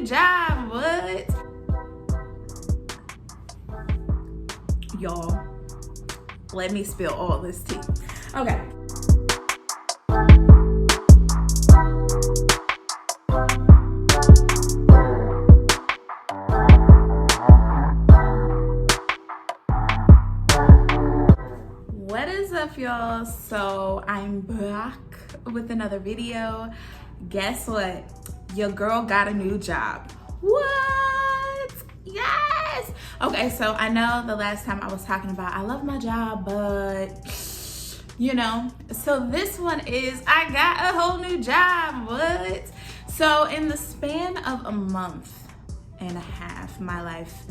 new job. What? Y'all, let me spill all this tea. Okay. What is up, y'all? So I'm back with another video. Guess what? Your girl got a new job. What? Yes! Okay, so I know the last time I was talking about I love my job, but you know, so this one is I got a whole new job. What? So in the span of a month and a half, my life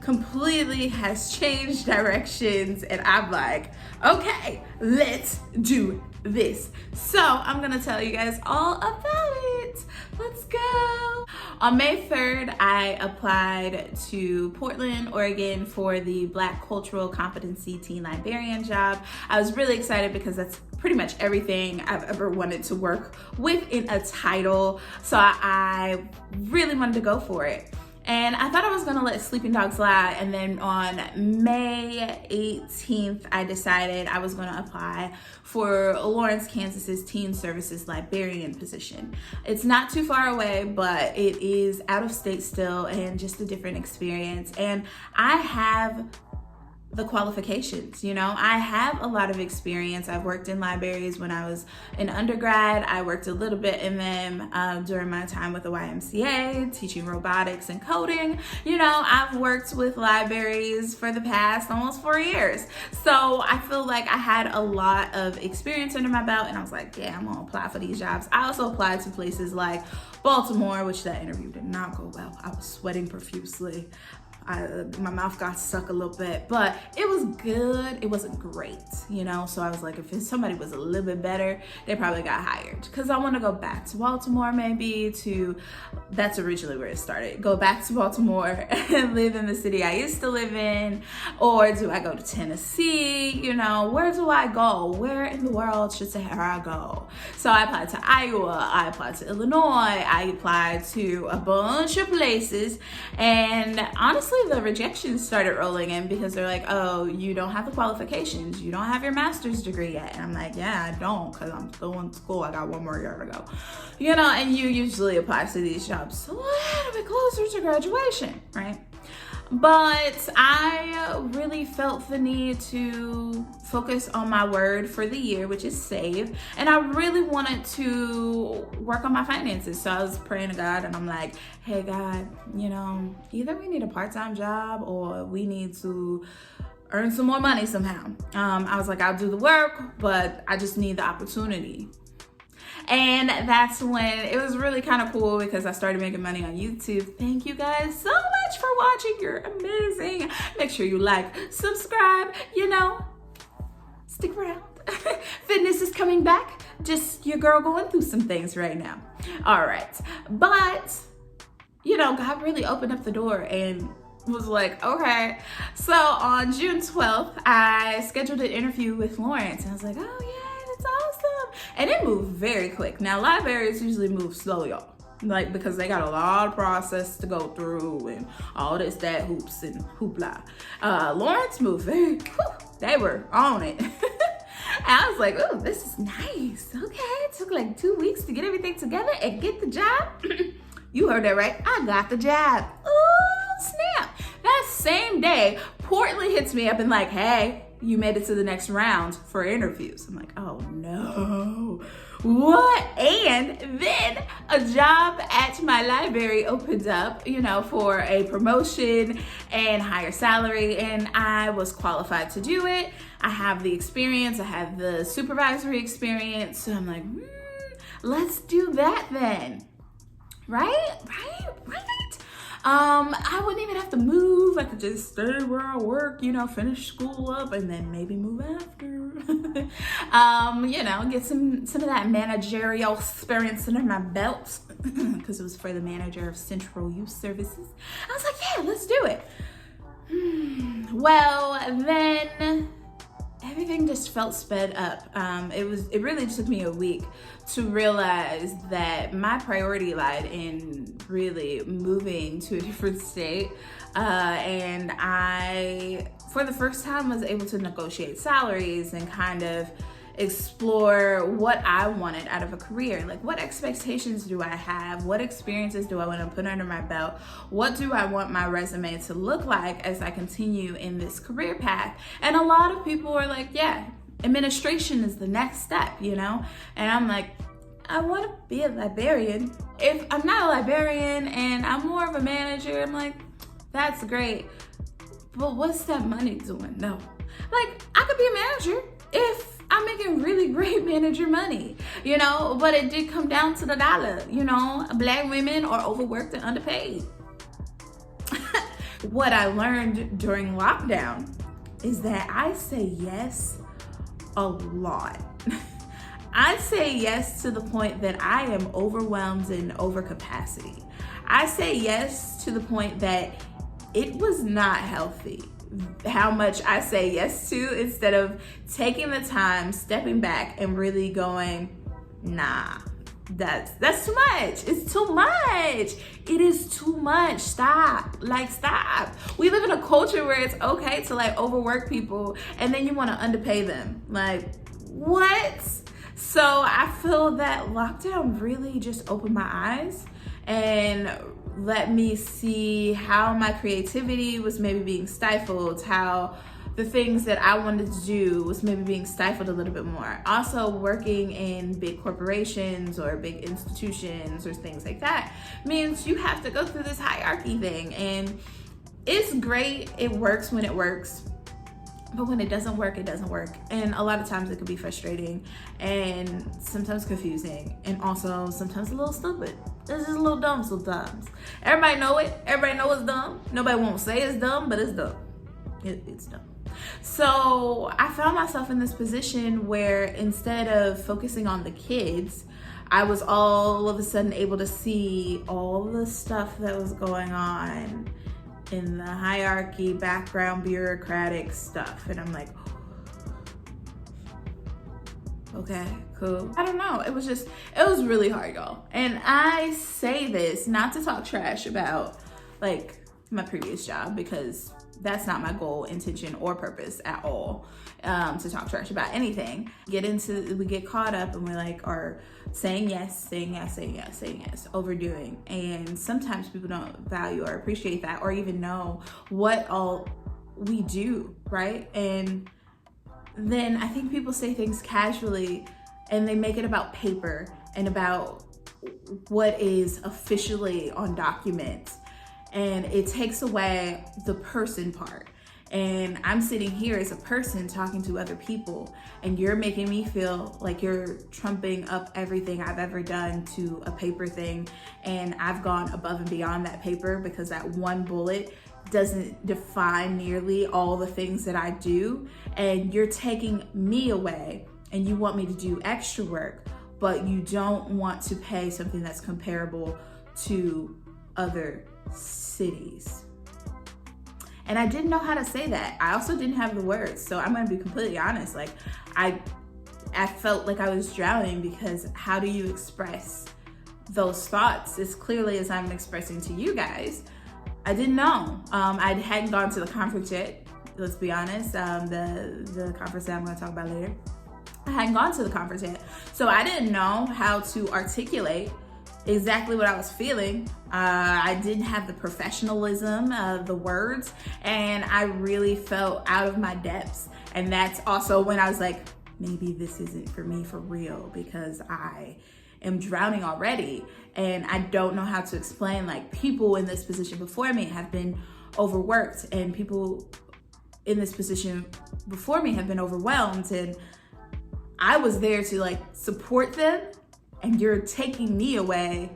completely has changed directions, and I'm like, okay, let's do this. So I'm gonna tell you guys all about it. Let's go. On May 3rd, I applied to Portland, Oregon for the Black Cultural Competency Teen Librarian job. I was really excited because that's pretty much everything I've ever wanted to work with in a title. So I really wanted to go for it. And I thought I was gonna let sleeping dogs lie, and then on May 18th, I decided I was gonna apply for Lawrence, Kansas's Teen Services Librarian position. It's not too far away, but it is out of state still and just a different experience. And I have the qualifications, you know, I have a lot of experience. I've worked in libraries when I was an undergrad. I worked a little bit in them during my time with the YMCA, teaching robotics and coding. You know, I've worked with libraries for the past almost 4 years. So I feel like I had a lot of experience under my belt, and I was like, yeah, I'm gonna apply for these jobs. I also applied to places like Baltimore, which that interview did not go well. I was sweating profusely. My mouth got stuck a little bit, but it was good. It wasn't great, you know? So I was like, if somebody was a little bit better, they probably got hired. Because I want to go back to Baltimore, that's originally where it started. Go back to Baltimore and live in the city I used to live in. Or do I go to Tennessee? You know, where do I go? Where in the world should Sahara go? So I applied to Iowa. I applied to Illinois. I applied to a bunch of places. And honestly, the rejections started rolling in because they're like, oh, you don't have the qualifications. You don't have your master's degree yet. And I'm like, yeah, I don't, because I'm still in school. I got 1 more year to go. You know, and you usually apply to these jobs a little bit closer to graduation, right? But I really felt the need to focus on my word for the year, which is save. And I really wanted to work on my finances. So I was praying to God, and I'm like, hey, God, you know, either we need a part-time job or we need to earn some more money somehow. I was like, I'll do the work, but I just need the opportunity. And that's when it was really kind of cool because I started making money on YouTube. Thank you guys so much for watching. You're amazing. Make sure you like, subscribe, you know, stick around. Fitness is coming back. Just your girl going through some things right now. All right. But, you know, God really opened up the door and was like, okay. So on June 12th, I scheduled an interview with Lawrence. And I was like, oh yeah. Awesome. And it moved very quick. Now, libraries usually move slow, y'all. Like, because they got a lot of process to go through and all this, that, hoops and hoopla. Lawrence moved very, they were on it. And I was like, oh, this is nice. Okay, it took like 2 weeks to get everything together and get the job. You heard that right. I got the job. Oh, snap. That same day, Portland hits me up and like, hey, you made it to the next round for interviews. I'm like, oh no, what? And then a job at my library opened up, you know, for a promotion and higher salary, and I was qualified to do it. I have the experience, I have the supervisory experience, so I'm like, let's do that then. Right? I wouldn't even have to move. I could just stay where I work, you know, finish school up and then maybe move after. You know, get some of that managerial experience under my belt because it was for the manager of Central Youth Services. I was like, yeah, let's do it. Well, then everything just felt sped up. It really took me a week to realize that my priority lied in really moving to a different state. And I, for the first time, was able to negotiate salaries and kind of explore what I wanted out of a career. Like, what expectations do I have? What experiences do I want to put under my belt? What do I want my resume to look like as I continue in this career path? And a lot of people are like, yeah, administration is the next step, you know? And I'm like, I want to be a librarian. If I'm not a librarian and I'm more of a manager, I'm like, that's great. But what's that money doing? No. Like, I could be a manager if I'm making really great manager money, you know, but it did come down to the dollar, you know. Black women are overworked and underpaid. What I learned during lockdown is that I say yes a lot. I say yes to the point that I am overwhelmed and over capacity. I say yes to the point that it was not healthy how much I say yes to, instead of taking the time, stepping back and really going, nah, that's too much. It's too much. It is too much. Stop. Like, stop. We live in a culture where it's okay to like overwork people and then you want to underpay them. Like, what? So I feel that lockdown really just opened my eyes and let me see how my creativity was maybe being stifled, how the things that I wanted to do was maybe being stifled a little bit more. Also, working in big corporations or big institutions or things like that means you have to go through this hierarchy thing. And it's great, it works when it works, but when it doesn't work, it doesn't work. And a lot of times it can be frustrating and sometimes confusing and also sometimes a little stupid. It's just a little dumb sometimes. Everybody know it. Everybody know it's dumb. Nobody won't say it's dumb, but it's dumb. It's dumb. So I found myself in this position where instead of focusing on the kids, I was all of a sudden able to see all the stuff that was going on in the hierarchy, background, bureaucratic stuff. And I'm like, okay, cool. I don't know. It was really hard, y'all. And I say this not to talk trash about like my previous job, because that's not my goal, intention, or purpose at all, to talk trash about anything. We get caught up and we like are saying yes, overdoing. And sometimes people don't value or appreciate that or even know what all we do, right? And then I think people say things casually and they make it about paper and about what is officially on documents. And it takes away the person part. And I'm sitting here as a person talking to other people, and you're making me feel like you're trumping up everything I've ever done to a paper thing. And I've gone above and beyond that paper because that one bullet doesn't define nearly all the things that I do. And you're taking me away and you want me to do extra work, but you don't want to pay something that's comparable to other cities. And I didn't know how to say that. I also didn't have the words. So I'm gonna be completely honest. Like I felt like I was drowning, because how do you express those thoughts as clearly as I'm expressing to you guys? I didn't know. I hadn't gone to the conference yet. Let's be honest. The conference that I'm gonna talk about later. I hadn't gone to the conference yet. So I didn't know how to articulate exactly what I was feeling. I didn't have the professionalism, the words, and I really felt out of my depths. And that's also when I was like, maybe this isn't for me for real, because I am drowning already. And I don't know how to explain, like, people in this position before me have been overworked, and people in this position before me have been overwhelmed. And I was there to like support them, and you're taking me away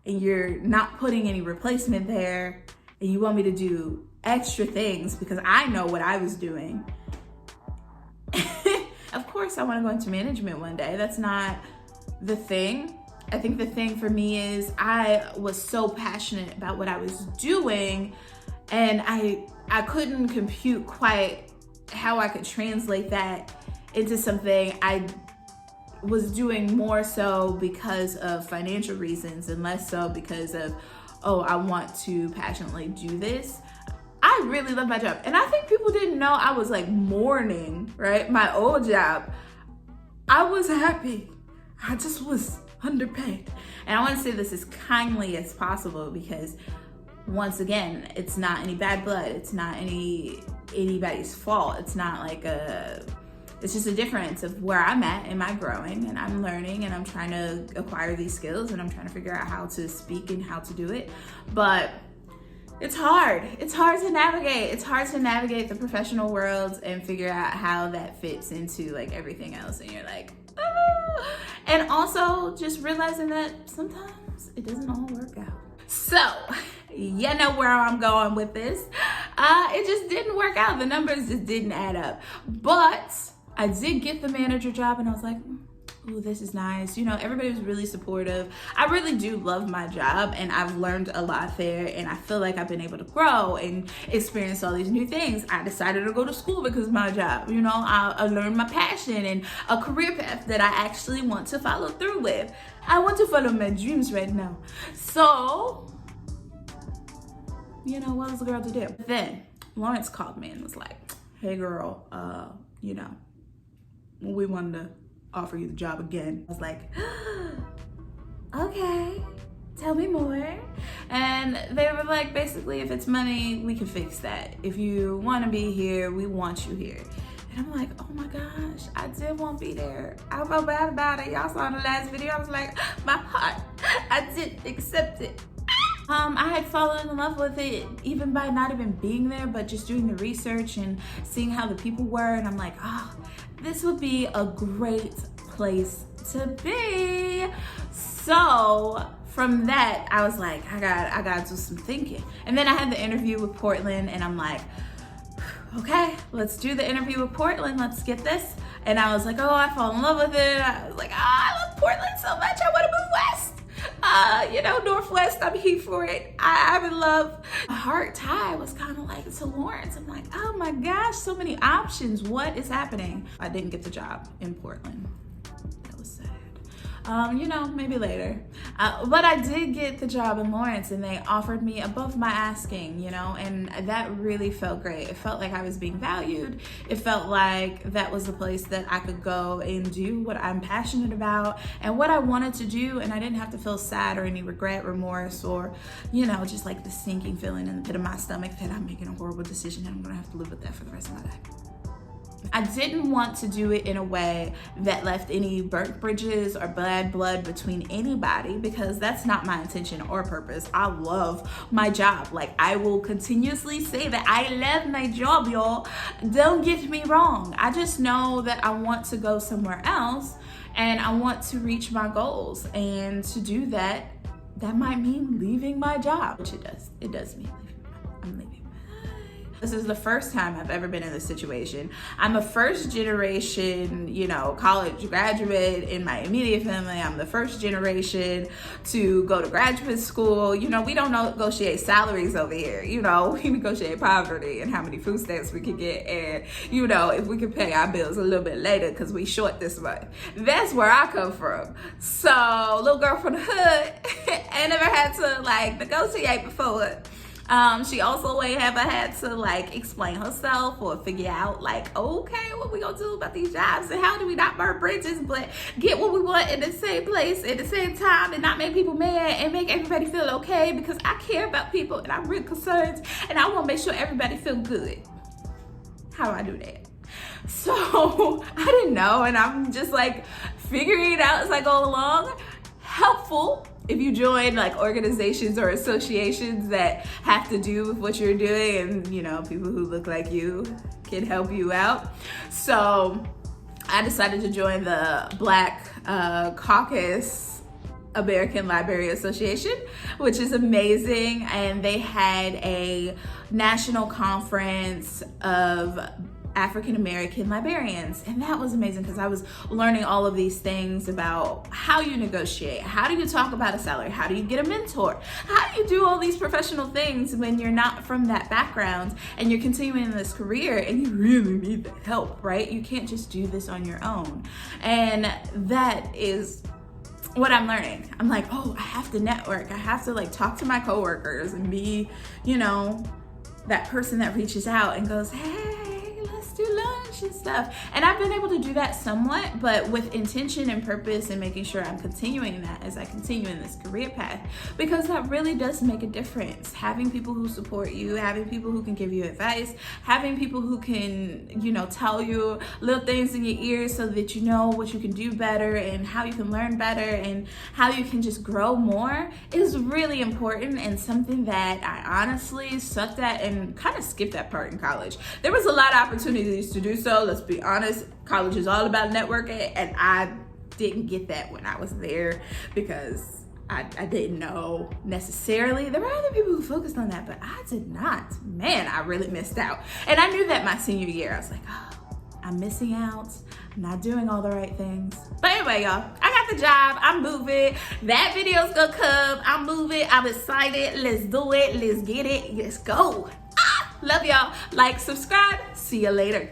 and you're not putting any replacement there, and you want me to do extra things because I know what I was doing. Of course I want to go into management one day. That's not the thing. I think the thing for me is I was so passionate about what I was doing, and I couldn't compute quite how I could translate that into something I was doing more so because of financial reasons and less so because of, oh, I want to passionately do this. I really love my job. And I think people didn't know I was like mourning, right? My old job. I was happy. I just was underpaid. And I want to say this as kindly as possible because once again, it's not any bad blood. It's not anybody's fault. It's not like it's just a difference of where I'm at in my growing, and I'm learning and I'm trying to acquire these skills and I'm trying to figure out how to speak and how to do it. But it's hard. It's hard to navigate. It's hard to navigate the professional world and figure out how that fits into like everything else. And you're like, oh. And also just realizing that sometimes it doesn't all work out. So, you know where I'm going with this. It just didn't work out. The numbers just didn't add up. But I did get the manager job and I was like, oh, this is nice. You know, everybody was really supportive. I really do love my job and I've learned a lot there and I feel like I've been able to grow and experience all these new things. I decided to go to school because of my job. You know, I learned my passion and a career path that I actually want to follow through with. I want to follow my dreams right now. So, you know, what was the girl to do? Then Lawrence called me and was like, hey girl, you know, we wanted to offer you the job again. I was like, okay, tell me more. And they were like, basically, if it's money, we can fix that. If you want to be here, we want you here. And I'm like, oh my gosh, I did want to be there. I felt bad about it. Y'all saw in the last video, I was like, my heart, I didn't accept it. I had fallen in love with it even by not even being there, but just doing the research and seeing how the people were. And I'm like, oh, this would be a great place to be. So from that, I was like, I got to do some thinking. And then I had the interview with Portland and I'm like, okay, let's do the interview with Portland. Let's get this. And I was like, oh, I fall in love with it. I was like, oh, I love Portland so much. I want to move west. You know, Northwest, I'm here for it. I'm in love. My heart tie was kind of like to Lawrence. I'm like, oh my gosh, so many options. What is happening? I didn't get the job in Portland. That was sad. You know, maybe later. But I did get the job in Lawrence and they offered me above my asking, you know, and that really felt great. It felt like I was being valued. It felt like that was the place that I could go and do what I'm passionate about and what I wanted to do. And I didn't have to feel sad or any regret, remorse, or, you know, just like the sinking feeling in the pit of my stomach that I'm making a horrible decision and I'm gonna have to live with that for the rest of my life. I didn't want to do it in a way that left any burnt bridges or bad blood between anybody because that's not my intention or purpose. I love my job. Like, I will continuously say that I love my job, y'all. Don't get me wrong. I just know that I want to go somewhere else and I want to reach my goals. And to do that, that might mean leaving my job, which it does. It does mean I'm leaving. This is the first time I've ever been in this situation. I'm a first generation, you know, college graduate in my immediate family. I'm the first generation to go to graduate school. You know, we don't negotiate salaries over here. You know, we negotiate poverty and how many food stamps we can get and, you know, if we can pay our bills a little bit later because we short this month. That's where I come from. So, little girl from the hood, I never had to like negotiate before. She also ain't ever had to like explain herself or figure out like, okay, what we gonna do about these jobs and how do we not burn bridges but get what we want in the same place at the same time and not make people mad and make everybody feel okay because I care about people and I'm real concerned and I want to make sure everybody feel good. How do I do that? So I didn't know and I'm just like figuring it out as I go along. Helpful if you join like organizations or associations that have to do with what you're doing and, you know, people who look like you can help you out. So I decided to join the Black Caucus American Library Association, which is amazing. And they had a national conference of African American librarians. And that was amazing because I was learning all of these things about how you negotiate, how do you talk about a salary, how do you get a mentor, how do you do all these professional things when you're not from that background and you're continuing in this career and you really need the help, right? You can't just do this on your own. And that is what I'm learning. I'm like, oh, I have to network. I have to like talk to my coworkers and be, you know, that person that reaches out and goes, hey, let's do lunch and stuff. And I've been able to do that somewhat, but with intention and purpose and making sure I'm continuing that as I continue in this career path, because that really does make a difference. Having people who support you, having people who can give you advice, having people who can, you know, tell you little things in your ears so that you know what you can do better and how you can learn better and how you can just grow more is really important, and something that I honestly sucked at and kind of skipped that part in college. There was a lot of opportunities to do so. Let's be honest, college is all about networking, and I didn't get that when I was there because I didn't know necessarily. There were other people who focused on that, but I did not. Man, I really missed out. And I knew that my senior year. I was like, oh, I'm missing out. I'm not doing all the right things. But anyway, y'all, I got the job. I'm moving. That video's gonna come. I'm moving. I'm excited. Let's do it. Let's get it. Let's go. Love y'all. Like, subscribe. See you later.